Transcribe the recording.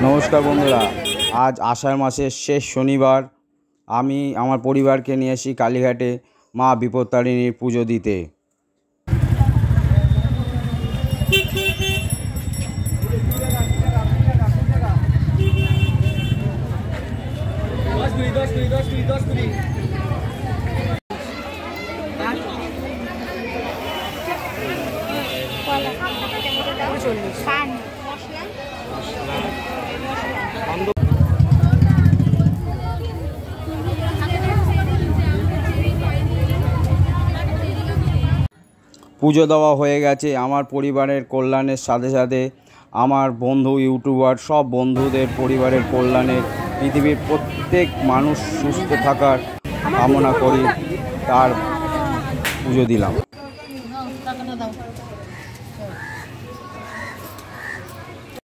নমস্কার বন্ধুরা, আজ আষাঢ় মাসের শেষ শনিবার আমি আমার পরিবারকে নিয়ে এসেছি কালীঘাটে মা বিপত্তারিণীর পুজো দিতে। পুজো দেওয়া হয়ে গেছে। আমার পরিবারের কল্যাণের সাথে সাথে আমার বন্ধু ইউটিউবার সব বন্ধুদের পরিবারের কল্যাণের, পৃথিবীর প্রত্যেক মানুষ সুস্থ থাকার কামনা করি, তার পুজো দিলাম।